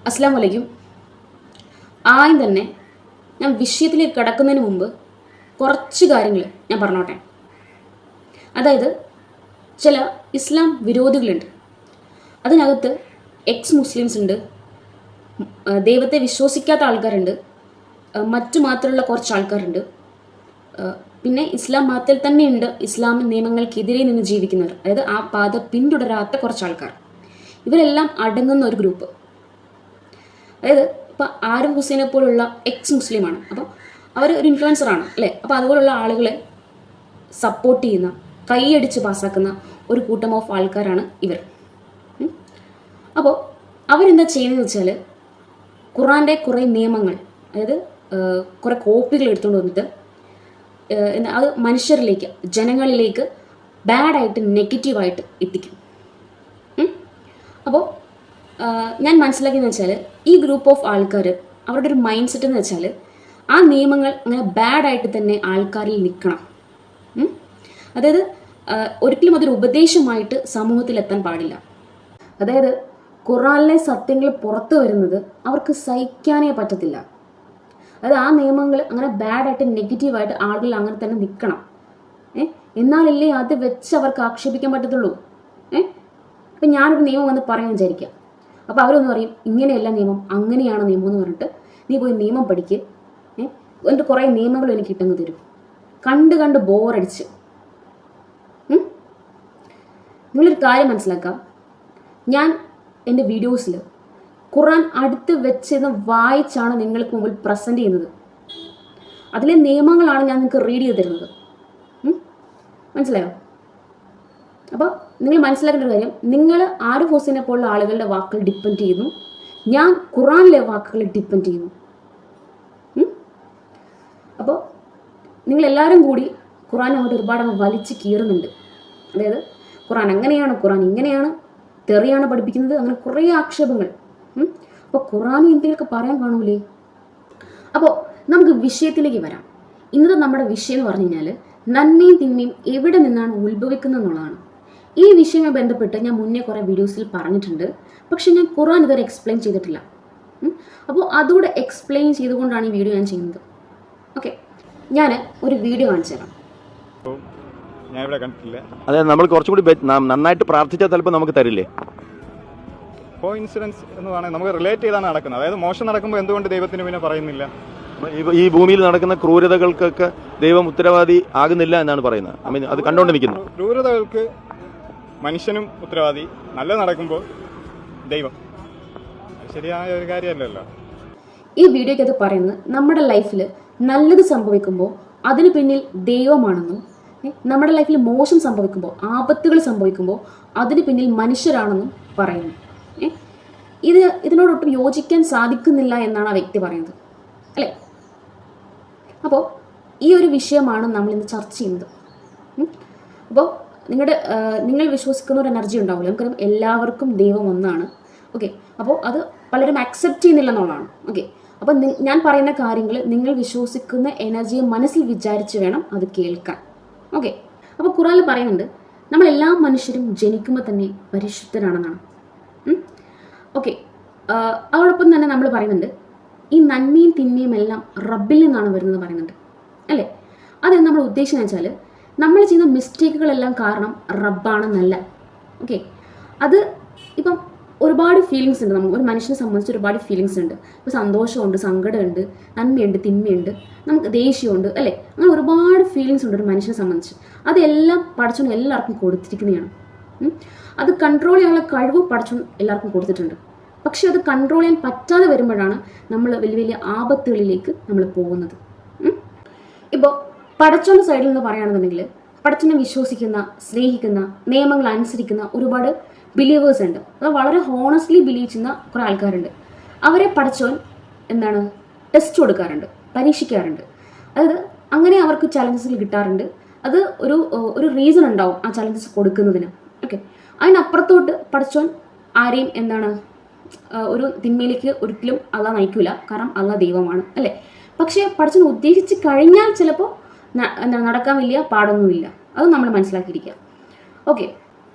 അസ്സലാമു അലൈക്കും. ആദ്യം തന്നെ ഞാൻ വിഷയത്തിലേക്ക് കടക്കുന്നതിന് മുമ്പ് കുറച്ച് കാര്യങ്ങൾ ഞാൻ പറഞ്ഞോട്ടെ. അതായത് ചില ഇസ്ലാം വിരോധികളുണ്ട്. അതിനകത്ത് എക്സ് മുസ്ലിംസ് ഉണ്ട്, ദൈവത്തെ വിശ്വസിക്കാത്ത ആൾക്കാരുണ്ട്, മറ്റു മാത്രമുള്ള കുറച്ച് ആൾക്കാരുണ്ട്, പിന്നെ ഇസ്ലാം മതത്തിൽ തന്നെയുണ്ട് ഇസ്ലാമിക് നിയമങ്ങൾക്കെതിരെ നിന്ന് ജീവിക്കുന്നവർ, അതായത് ആ പാത പിന്തുടരാത്ത കുറച്ച് ആൾക്കാർ. ഇവരെല്ലാം അടങ്ങുന്ന ഒരു ഗ്രൂപ്പ്. അതായത് ഇപ്പോൾ ആരിഫ് ഹുസൈനെ പോലുള്ള എക്സ് മുസ്ലിമാണ്, അപ്പോൾ അവർ ഒരു ഇൻഫ്ലുവൻസറാണ് അല്ലേ. അപ്പോൾ അതുപോലുള്ള ആളുകളെ സപ്പോർട്ട് ചെയ്യുന്ന, കൈയടിച്ച് പാസ്സാക്കുന്ന ഒരു കൂട്ടം ഓഫ് ആൾക്കാരാണ് ഇവർ. അപ്പോൾ അവരെന്താ ചെയ്യുന്നതെന്ന് വെച്ചാൽ ഖുറാൻ്റെ കുറേ നിയമങ്ങൾ, അതായത് കുറേ കോപ്പികൾ എടുത്തുകൊണ്ട് വന്നിട്ട് അത് മനുഷ്യരിലേക്ക്, ജനങ്ങളിലേക്ക് ബാഡായിട്ട്, നെഗറ്റീവായിട്ട് എത്തിക്കും. അപ്പോൾ ഞാൻ മനസ്സിലാക്കിയെന്ന് വെച്ചാൽ ഈ ഗ്രൂപ്പ് ഓഫ് ആൾക്കാർ, അവരുടെ ഒരു മൈൻഡ് സെറ്റ് എന്ന് വെച്ചാൽ ആ നിയമങ്ങൾ അങ്ങനെ ബാഡായിട്ട് തന്നെ ആൾക്കാരിൽ നിൽക്കണം. അതായത് ഒരിക്കലും അതൊരു ഉപദേശമായിട്ട് സമൂഹത്തിലെത്താൻ പാടില്ല. അതായത് ഖുറാനിലെ സത്യങ്ങൾ പുറത്തു വരുന്നത് അവർക്ക് സഹിക്കാനേ പറ്റത്തില്ല. അതായത് ആ നിയമങ്ങൾ അങ്ങനെ ബാഡായിട്ട്, നെഗറ്റീവായിട്ട് ആളുകൾ അങ്ങനെ തന്നെ നിൽക്കണം. എന്നാലല്ലേ അത് വെച്ച് അവർക്ക് ആക്ഷേപിക്കാൻ പറ്റത്തുള്ളൂ. ഇപ്പം ഞാനൊരു നിയമം വന്ന് പറയാൻ വിചാരിക്കാം, അപ്പോൾ അവരൊന്ന് പറയും ഇങ്ങനെയല്ല നിയമം, അങ്ങനെയാണ് നിയമം എന്ന് പറഞ്ഞിട്ട് നീ പോയി നിയമം പഠിക്ക്, എന്നിട്ട് കുറേ നിയമങ്ങൾ എനിക്ക് കിട്ടുന്നു തരും. കണ്ട് കണ്ട് ബോറടിച്ച്. നിങ്ങളൊരു കാര്യം മനസ്സിലാക്കാം, ഞാൻ എൻ്റെ വീഡിയോസിൽ ഖുറാൻ അടുത്ത് വെച്ചെന്ന് വായിച്ചാണ് നിങ്ങൾക്ക് മുമ്പിൽ പ്രസൻറ്റ് ചെയ്യുന്നത്. അതിലെ നിയമങ്ങളാണ് ഞാൻ നിങ്ങൾക്ക് റീഡ് ചെയ്ത് തരുന്നത്. മനസ്സിലായോ? അപ്പോൾ നിങ്ങൾ മനസ്സിലാക്കേണ്ട ഒരു കാര്യം, നിങ്ങൾ ആരിഫ് ഹുസൈനെ പോലുള്ള ആളുകളുടെ വാക്കുകൾ ഡിപ്പെൻഡ് ചെയ്യുന്നു, ഞാൻ ഖുറാനിലെ വാക്കുകൾ ഡിപ്പെൻഡ് ചെയ്യുന്നു. അപ്പോൾ നിങ്ങളെല്ലാവരും കൂടി ഖുറാൻ അങ്ങോട്ട് ഒരുപാട് വലിച്ച് കീറുന്നുണ്ട്. അതായത് ഖുറാൻ അങ്ങനെയാണ്, ഖുറാൻ ഇങ്ങനെയാണ്, തെറിയാണ് പഠിപ്പിക്കുന്നത്, അങ്ങനെ കുറേ ആക്ഷേപങ്ങൾ. അപ്പോൾ ഖുറാൻ എന്തെങ്കിലുമൊക്കെ പറയാൻ കാണൂലേ? അപ്പോൾ നമുക്ക് വിഷയത്തിലേക്ക് വരാം. ഇന്നത്തെ നമ്മുടെ വിഷയം എന്ന് പറഞ്ഞു കഴിഞ്ഞാൽ നന്മയും തിന്മയും എവിടെ നിന്നാണ് ഉത്ഭവിക്കുന്നത് എന്നുള്ളതാണ്. ഈ വിഷയവുമായി ബന്ധപ്പെട്ട് ഞാൻ മുന്നേ കുറേ വീഡിയോസിൽ പറഞ്ഞിട്ടുണ്ട്, പക്ഷെ ഞാൻ ഖുറാൻ ഇതുവരെ എക്സ്പ്ലെയിൻ ചെയ്തിട്ടില്ല. അപ്പോൾ അതുകൂടെ എക്സ്പ്ലെയിൻ ചെയ്തുകൊണ്ടാണ് ഈ വീഡിയോ ഞാൻ ചെയ്യുന്നത്. ഓക്കെ, ഞാൻ ഒരു വീഡിയോ കാണിച്ചു തരാം. ഞാൻ ഇവിടെ കണ്ടിട്ടില്ല. അതെ, നമ്മൾ കുറച്ചുകൂടി നന്നായിട്ട് പ്രാർത്ഥിച്ചാൽ ചിലപ്പോൾ നമുക്ക് തരില്ലേ? കോ ഇൻസിഡൻസ് എന്ന് പറഞ്ഞാൽ നമുക്ക് റിലേറ്റ് ചെയ്താണ് നടക്കുന്നത്. അതായത് മോശം നടക്കുമ്പോൾ എന്തുകൊണ്ട് ദൈവത്തിന് പിന്നെ പറയുന്നില്ല? ഈ ഭൂമിയിൽ നടക്കുന്ന ക്രൂരതകൾക്കൊക്കെ ദൈവം ഉത്തരവാദി ആകുന്നില്ല എന്നാണ് പറയുന്നത്. അത് കണ്ടുകൊണ്ട് നിൽക്കുന്നു. ക്രൂരതകൾക്ക് മനുഷ്യനും ഉത്തരവാദി, നല്ലത് നടക്കുമ്പോൾ ദൈവം. ശരിയായ ഒരു കാര്യമല്ലല്ലോ. ഈ വീഡിയോയ്ക്കകത്ത് പറയുന്നത് നമ്മുടെ ലൈഫിൽ നല്ലത് സംഭവിക്കുമ്പോൾ അതിന് പിന്നിൽ ദൈവമാണെന്നും, നമ്മുടെ ലൈഫിൽ മോശം സംഭവിക്കുമ്പോൾ, ആപത്തുകൾ സംഭവിക്കുമ്പോൾ അതിന് പിന്നിൽ മനുഷ്യരാണെന്നും പറയുന്നു. ഇതിനോടൊട്ടും യോജിക്കാൻ സാധിക്കുന്നില്ല എന്നാണ് ആ വ്യക്തി പറയുന്നത്, അല്ലേ? അപ്പോൾ ഈ ഒരു വിഷയമാണ് നമ്മൾ ഇന്ന് ചർച്ച ചെയ്യുന്നത്. അപ്പോൾ നിങ്ങൾ വിശ്വസിക്കുന്ന ഒരു എനർജി ഉണ്ടാവില്ല. നമുക്കറിയാം എല്ലാവർക്കും ദൈവം ഒന്നാണ്. ഓക്കെ, അപ്പോൾ അത് പലരും അക്സെപ്റ്റ് ചെയ്യുന്നില്ല എന്നുള്ളതാണ്. ഓക്കെ, അപ്പോൾ ഞാൻ പറയുന്ന കാര്യങ്ങൾ നിങ്ങൾ വിശ്വസിക്കുന്ന എനർജിയെ മനസ്സിൽ വിചാരിച്ച് വേണം അത് കേൾക്കാൻ. ഓക്കെ, അപ്പോൾ ഖുറാനിൽ പറയുന്നുണ്ട് നമ്മളെല്ലാ മനുഷ്യരും ജനിക്കുമ്പോൾ തന്നെ പരിശുദ്ധരാണെന്നാണ്. ഓക്കെ, അതോടൊപ്പം തന്നെ നമ്മൾ പറയുന്നുണ്ട് ഈ നന്മയും തിന്മയും എല്ലാം റബ്ബിൽ നിന്നാണ് വരുന്നത് പറയുന്നുണ്ട്, അല്ലേ? അത് നമ്മൾ ഉദ്ദേശിക്കുന്നത് വെച്ചാൽ നമ്മൾ ചെയ്യുന്ന മിസ്റ്റേക്കുകളെല്ലാം കാരണം റബ്ബാണെന്നല്ല. ഓക്കെ, അത് ഇപ്പം ഒരുപാട് ഫീലിങ്സ് ഉണ്ട്. നമുക്ക് ഒരു മനുഷ്യനെ സംബന്ധിച്ച് ഒരുപാട് ഫീലിങ്സ് ഉണ്ട്. ഇപ്പോൾ സന്തോഷമുണ്ട്, സങ്കടമുണ്ട്, നന്മയുണ്ട്, തിന്മയുണ്ട്, നമുക്ക് ദേഷ്യമുണ്ട്, അല്ലേ? അങ്ങനെ ഒരുപാട് ഫീലിങ്സ് ഉണ്ട് ഒരു മനുഷ്യനെ സംബന്ധിച്ച്. അതെല്ലാം പടച്ചോൻ എല്ലാവർക്കും കൊടുത്തിരിക്കുന്നതാണ്. അത് കൺട്രോൾ ചെയ്യാനുള്ള കഴിവ് പടച്ചോൻ എല്ലാവർക്കും കൊടുത്തിട്ടുണ്ട്. പക്ഷെ അത് കൺട്രോൾ ചെയ്യാൻ പറ്റാതെ വരുമ്പോഴാണ് നമ്മൾ വലിയ വലിയ ആപത്തുകളിലേക്ക് നമ്മൾ പോകുന്നത്. ഇപ്പോൾ പടച്ചോൻ്റെ സൈഡിൽ നിന്ന് പറയുകയാണെന്നുണ്ടെങ്കിൽ പടച്ചോനെ വിശ്വസിക്കുന്ന, സ്നേഹിക്കുന്ന, നിയമങ്ങൾ അനുസരിക്കുന്ന ഒരുപാട് ബിലീവേഴ്സ് ഉണ്ട്. അത് വളരെ ഹോണസ്റ്റ്ലി ബിലീവ് ചെയ്യുന്ന കുറേ ആൾക്കാരുണ്ട്. അവരെ പടച്ചോൻ ടെസ്റ്റ് കൊടുക്കാറുണ്ട്, പരീക്ഷിക്കാറുണ്ട്. അതായത് അങ്ങനെ അവർക്ക് ചലഞ്ചസിൽ കിട്ടാറുണ്ട്. അത് ഒരു റീസൺ ഉണ്ടാവും ആ ചലഞ്ചസ് കൊടുക്കുന്നതിന്. ഓക്കെ, അതിനപ്പുറത്തോട്ട് പടച്ചോൻ ആരെയും ഒരു തിന്മയിലേക്ക് ഒരിക്കലും അള്ളാഹ് നയിക്കില്ല. കാരണം അള്ളാഹ് ദൈവമാണ്, അല്ലേ? പക്ഷേ പടച്ചോൻ ഉദ്ദേശിച്ച് കഴിഞ്ഞാൽ ചിലപ്പോൾ നടക്കാൻ വലിയ പാടൊന്നുമില്ല. അത് നമ്മൾ മനസ്സിലാക്കിയിരിക്കുക. ഓക്കെ,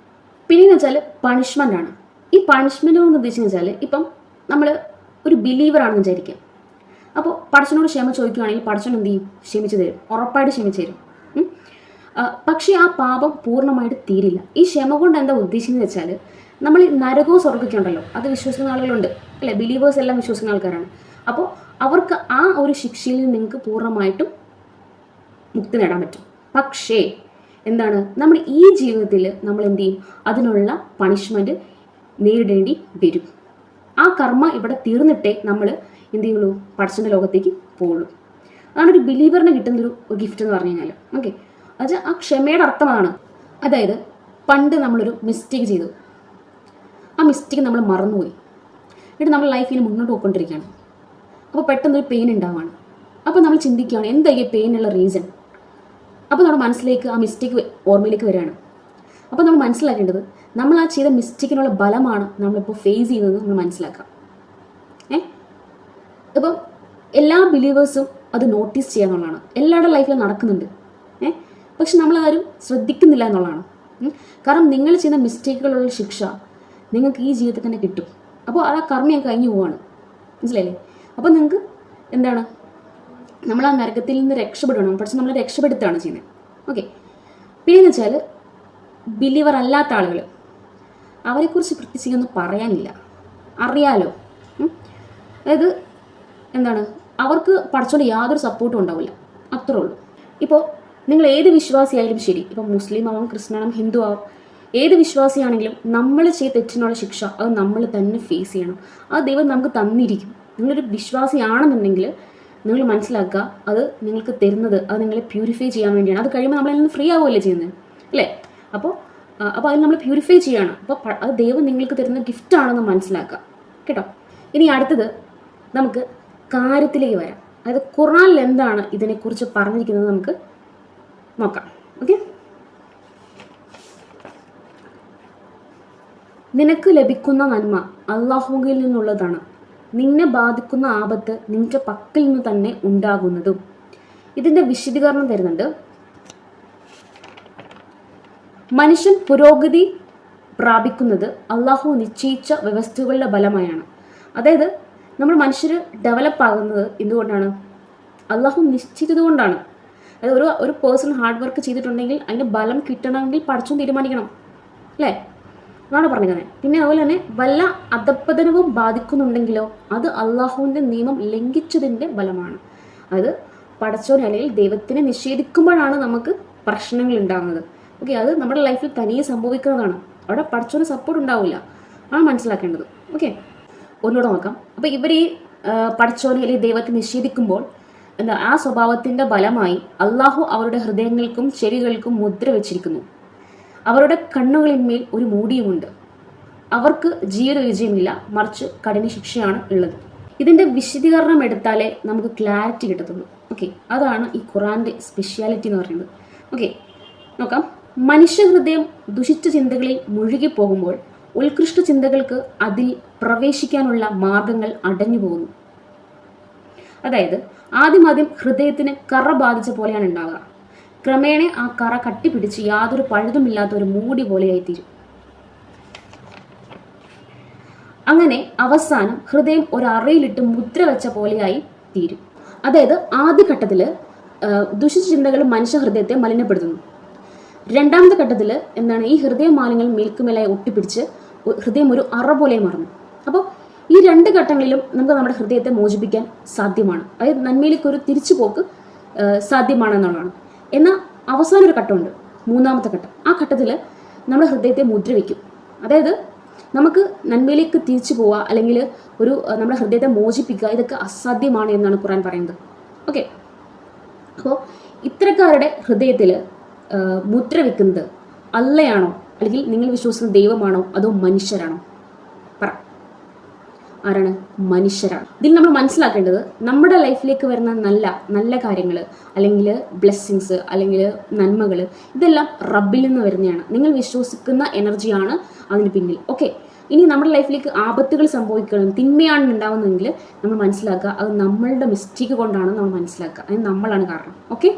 പിന്നെയെന്ന് വെച്ചാൽ പണിഷ്മെൻ്റ് ആണ്. ഈ പണിഷ്മെൻ്റ് കൊണ്ട് ഉദ്ദേശിച്ചെന്ന് വെച്ചാൽ ഇപ്പം നമ്മൾ നിങ്ങളൊരു ബിലീവറാണെന്ന് വിചാരിക്കുക. അപ്പോൾ പടച്ചവനോട് ക്ഷമ ചോദിക്കുകയാണെങ്കിൽ പടച്ചവൻ എന്ത് ചെയ്യും? ക്ഷമിച്ചു തരും, ഉറപ്പായിട്ട് ക്ഷമിച്ചു തരും. പക്ഷേ ആ പാപം പൂർണ്ണമായിട്ട് തീരില്ല. ഈ ക്ഷമ കൊണ്ട് എന്താ ഉദ്ദേശിക്കുന്നത് വെച്ചാൽ, നമ്മൾ നരകവും സ്വർഗ്ഗമൊക്കെ ഉണ്ടല്ലോ, അത് വിശ്വസിക്കുന്ന ആളുകളുണ്ട് അല്ലേ? ബിലീവേഴ്സ് എല്ലാം വിശ്വസിക്കുന്ന ആൾക്കാരാണ്. അപ്പോൾ അവർക്ക് ആ ഒരു ശിക്ഷയിൽ നിങ്ങൾക്ക് പൂർണ്ണമായിട്ടും മുക്തി നേടാൻ പറ്റും. പക്ഷേ എന്താണ്, നമ്മുടെ ഈ ജീവിതത്തിൽ നമ്മൾ എന്ത് ചെയ്യും? അതിനുള്ള പണിഷ്മെൻറ്റ് നേരിടേണ്ടി വരും. ആ കർമ്മ ഇവിടെ തീർന്നിട്ടേ നമ്മൾ എന്ത് ചെയ്യുള്ളൂ? പടച്ചവൻ്റെ ലോകത്തേക്ക് പോവുള്ളൂ. അതാണ് ഒരു ബിലീവറിന് കിട്ടുന്നൊരു ഗിഫ്റ്റ് എന്ന് പറഞ്ഞു കഴിഞ്ഞാൽ. ഓക്കെ, അത് ആ ക്ഷമയുടെ അർത്ഥമാണ്. അതായത് പണ്ട് നമ്മളൊരു മിസ്റ്റേക്ക് ചെയ്തു, ആ മിസ്റ്റേക്ക് നമ്മൾ മറന്നുപോയി, എന്നിട്ട് നമ്മൾ ലൈഫിൽ മുന്നോട്ട് പോയിക്കൊണ്ടിരിക്കുകയാണ്. അപ്പോൾ പെട്ടെന്നൊരു പെയിൻ ഉണ്ടാവുകയാണ്. അപ്പോൾ നമ്മൾ ചിന്തിക്കുകയാണ് എന്താ ഈ പെയിനുള്ള റീസൺ. അപ്പോൾ നമ്മുടെ മനസ്സിലേക്ക് ആ മിസ്റ്റേക്ക് ഓർമ്മയിലേക്ക് വരികയാണ്. അപ്പോൾ നമ്മൾ മനസ്സിലാക്കേണ്ടത്, നമ്മൾ ആ ചെയ്ത മിസ്റ്റേക്കിനുള്ള ബലമാണ് നമ്മളിപ്പോൾ ഫേസ് ചെയ്യുന്നത് നമ്മൾ മനസ്സിലാക്കാം. ഇപ്പം എല്ലാ ബിലീവേഴ്സും അത് നോട്ടീസ് ചെയ്യാന്നുള്ളതാണ്. എല്ലാവരുടെ ലൈഫിലും നടക്കുന്നുണ്ട്. പക്ഷെ നമ്മളാരും ശ്രദ്ധിക്കുന്നില്ല എന്നുള്ളതാണ്. കാരണം നിങ്ങൾ ചെയ്യുന്ന മിസ്റ്റേക്കുകളുള്ള ശിക്ഷ നിങ്ങൾക്ക് ഈ ജീവിതത്തിൽ തന്നെ കിട്ടും. അപ്പോൾ ആ കർമ്മം കഴിഞ്ഞു പോവാണ്. മനസ്സിലായില്ലേ? അപ്പോൾ നിങ്ങൾക്ക് എന്താണ്, നമ്മൾ ആ നരകത്തിൽ നിന്ന് രക്ഷപ്പെടണം. പക്ഷെ നമ്മൾ രക്ഷപ്പെടുത്തുകയാണ് ചെയ്യുന്നത്. ഓക്കെ, പിന്നെയെന്ന് വെച്ചാൽ ബിലീവർ അല്ലാത്ത ആളുകൾ, അവരെക്കുറിച്ച് പ്രത്യേകിച്ച് ഒന്നും പറയാനില്ല, അറിയാലോ. അതായത് എന്താണ്, അവർക്ക് പഠിച്ചോണ്ട് യാതൊരു സപ്പോർട്ടും ഉണ്ടാവില്ല, അത്രേ ഉള്ളൂ. ഇപ്പോൾ നിങ്ങൾ ഏത് വിശ്വാസിയായാലും ശരി, ഇപ്പം മുസ്ലിം ആവാം, ക്രിസ്ത്യൻ ആവാം, ഹിന്ദു ആവാം, ഏത് വിശ്വാസിയാണെങ്കിലും നമ്മൾ ചെയ്ത തെറ്റിനുള്ള ശിക്ഷ അത് നമ്മൾ തന്നെ ഫേസ് ചെയ്യണം. അത് ദൈവം നമുക്ക് തന്നിരിക്കും. നിങ്ങളൊരു വിശ്വാസിയാണെന്നുണ്ടെങ്കിൽ നിങ്ങൾ മനസ്സിലാക്കുക, അത് നിങ്ങൾക്ക് തരുന്നത് അത് നിങ്ങളെ പ്യൂരിഫൈ ചെയ്യാൻ വേണ്ടിയാണ്. അത് കഴിയുമ്പോൾ നമ്മളതിൽ നിന്ന് ഫ്രീ ആവുകയല്ലേ ചെയ്യുന്നത്, അല്ലേ? അപ്പോൾ അതിൽ നമ്മൾ പ്യൂരിഫൈ ചെയ്യാണ്. അപ്പോൾ അത് ദൈവം നിങ്ങൾക്ക് തരുന്ന ഗിഫ്റ്റാണെന്ന് മനസ്സിലാക്കുക, കേട്ടോ. ഇനി അടുത്തത് നമുക്ക് കാര്യത്തിലേക്ക് വരാം. അതായത് ഖുർആനിൽ എന്താണ് ഇതിനെക്കുറിച്ച് പറഞ്ഞിരിക്കുന്നത് നമുക്ക് നോക്കാം. ഓക്കെ, നിനക്ക് ലഭിക്കുന്ന നന്മ അള്ളാഹുവിൽ നിന്നുള്ളതാണ്, നിന്നെ ബാധിക്കുന്ന ആപത്ത് നിന്റെ പക്കൽ നിന്ന് തന്നെ ഉണ്ടാകുന്നതും. ഇതിൻ്റെ വിശദീകരണം തരുന്നുണ്ട്. മനുഷ്യൻ പുരോഗതി പ്രാപിക്കുന്നത് അള്ളാഹു നിശ്ചയിച്ച വ്യവസ്ഥകളുടെ ഫലമായാണ്. അതായത് നമ്മൾ മനുഷ്യർ ഡെവലപ്പ് ആകുന്നത് എന്തുകൊണ്ടാണ്? അള്ളാഹു നിശ്ചയിച്ചത് കൊണ്ടാണ്. അതായത് ഒരു പേഴ്സൺ ഹാർഡ് വർക്ക് ചെയ്തിട്ടുണ്ടെങ്കിൽ അതിന് ബലം കിട്ടണമെങ്കിൽ പഠിച്ചും തീരുമാനിക്കണം, അല്ലേ? അതാണ് പറഞ്ഞത്. പിന്നെ അതുപോലെ തന്നെ വല്ല അധപ്പതനവും ബാധിക്കുന്നുണ്ടെങ്കിലോ അത് അള്ളാഹുവിൻ്റെ നിയമം ലംഘിച്ചതിൻ്റെ ഫലമാണ്. അത് പടച്ചോനെ അല്ലെങ്കിൽ ദൈവത്തിനെ നിഷേധിക്കുമ്പോഴാണ് നമുക്ക് പ്രശ്നങ്ങൾ ഉണ്ടാകുന്നത്. ഓക്കെ, അത് നമ്മുടെ ലൈഫിൽ തനിയെ സംഭവിക്കുന്നതാണ്. അവിടെ പടച്ചോന് സപ്പോർട്ട് ഉണ്ടാവില്ല, ആണ് മനസ്സിലാക്കേണ്ടത്. ഓക്കെ, ഒന്നുകൂടെ നോക്കാം. അപ്പോൾ ഇവർ ഈ പടച്ചോനെ അല്ലെങ്കിൽ ദൈവത്തെ നിഷേധിക്കുമ്പോൾ എന്താ, ആ സ്വഭാവത്തിൻ്റെ ഫലമായി അള്ളാഹു അവരുടെ ഹൃദയങ്ങൾക്കും ചെവികൾക്കും മുദ്ര വെച്ചിരിക്കുന്നു. അവരുടെ കണ്ണുകളിന്മേൽ ഒരു മൂടിയുമുണ്ട്. അവർക്ക് ജീവിത വിജയമില്ല, മറിച്ച് കഠിന ശിക്ഷയാണ് ഉള്ളത്. ഇതിൻ്റെ വിശദീകരണം എടുത്താലേ നമുക്ക് ക്ലാരിറ്റി കിട്ടത്തുള്ളൂ. ഓക്കെ, അതാണ് ഈ ഖുറാൻ്റെ സ്പെഷ്യാലിറ്റി എന്ന് പറയുന്നത്. ഓക്കെ, നോക്കാം. മനുഷ്യഹൃദയം ദുഷിച്ച ചിന്തകളിൽ മുഴുകിപ്പോകുമ്പോൾ ഉത്കൃഷ്ട ചിന്തകൾക്ക് അതിൽ പ്രവേശിക്കാനുള്ള മാർഗങ്ങൾ അടഞ്ഞു പോകുന്നു. അതായത് ആദ്യം ഹൃദയത്തിന് കറ ബാധിച്ച പോലെയാണ് ഉണ്ടാവുക. ക്രമേണ ആ കറ കട്ടിപ്പിടിച്ച് യാതൊരു പഴുതുമില്ലാത്ത ഒരു മൂടി പോലെയായിത്തീരും. അങ്ങനെ അവസാനം ഹൃദയം ഒരറയിലിട്ട് മുദ്ര വെച്ച പോലെയായി തീരും. അതായത് ആദ്യഘട്ടത്തിൽ ദുഷിച്ച ചിന്തകൾ മനുഷ്യ ഹൃദയത്തെ മലിനപ്പെടുത്തുന്നു. രണ്ടാമത്തെ ഘട്ടത്തിൽ എന്താണ്, ഈ ഹൃദയ മാലിന്യങ്ങൾ മേൽക്കുമേലായി ഒട്ടിപ്പിടിച്ച് ഹൃദയം ഒരു അറ പോലെ മാറുന്നു. അപ്പോൾ ഈ രണ്ട് ഘട്ടങ്ങളിലും നമുക്ക് നമ്മുടെ ഹൃദയത്തെ മോചിപ്പിക്കാൻ സാധ്യമാണ്. അതായത് നന്മയിലേക്കൊരു തിരിച്ചുപോക്ക് സാധ്യമാണെന്നുള്ളതാണ്. എന്നാൽ അവസാന ഒരു ഘട്ടമുണ്ട്, മൂന്നാമത്തെ ഘട്ടം. ആ ഘട്ടത്തിൽ നമ്മൾ ഹൃദയത്തെ മുദ്ര വയ്ക്കും. അതായത് നമുക്ക് നന്മയിലേക്ക് തിരിച്ചു പോവുക അല്ലെങ്കിൽ നമ്മുടെ ഹൃദയത്തെ മോചിപ്പിക്കുക, ഇതൊക്കെ അസാധ്യമാണ് എന്നാണ് ഖുർആൻ പറയുന്നത്. ഓക്കെ, അപ്പോൾ ഇത്തരക്കാരുടെ ഹൃദയത്തിൽ മുദ്ര വെക്കുന്നത് അള്ളയാണോ അല്ലെങ്കിൽ നിങ്ങൾ വിശ്വസിക്കുന്ന ദൈവമാണോ അതോ മനുഷ്യരാണോ? പറ, ആരാണ്? മനുഷ്യരാണ്. ഇതിൽ നമ്മൾ മനസ്സിലാക്കേണ്ടത് നമ്മുടെ ലൈഫിലേക്ക് വരുന്ന നല്ല കാര്യങ്ങൾ അല്ലെങ്കിൽ ബ്ലെസ്സിങ്സ് അല്ലെങ്കിൽ നന്മകൾ ഇതെല്ലാം റബ്ബിൽ നിന്ന് വരുന്നതാണ്. നിങ്ങൾ വിശ്വസിക്കുന്ന എനർജിയാണ് അതിന് പിന്നിൽ. ഓക്കെ, ഇനി നമ്മുടെ ലൈഫിലേക്ക് ആപത്തുകൾ സംഭവിക്കണം, തിന്മയാണ് ഉണ്ടാവുന്നതെങ്കിൽ നമ്മൾ മനസ്സിലാക്കുക അത് നമ്മളുടെ മിസ്റ്റേക്ക് കൊണ്ടാണ് നമ്മൾ മനസ്സിലാക്കുക, അത് നമ്മളാണ് കാരണം. ഓക്കെ.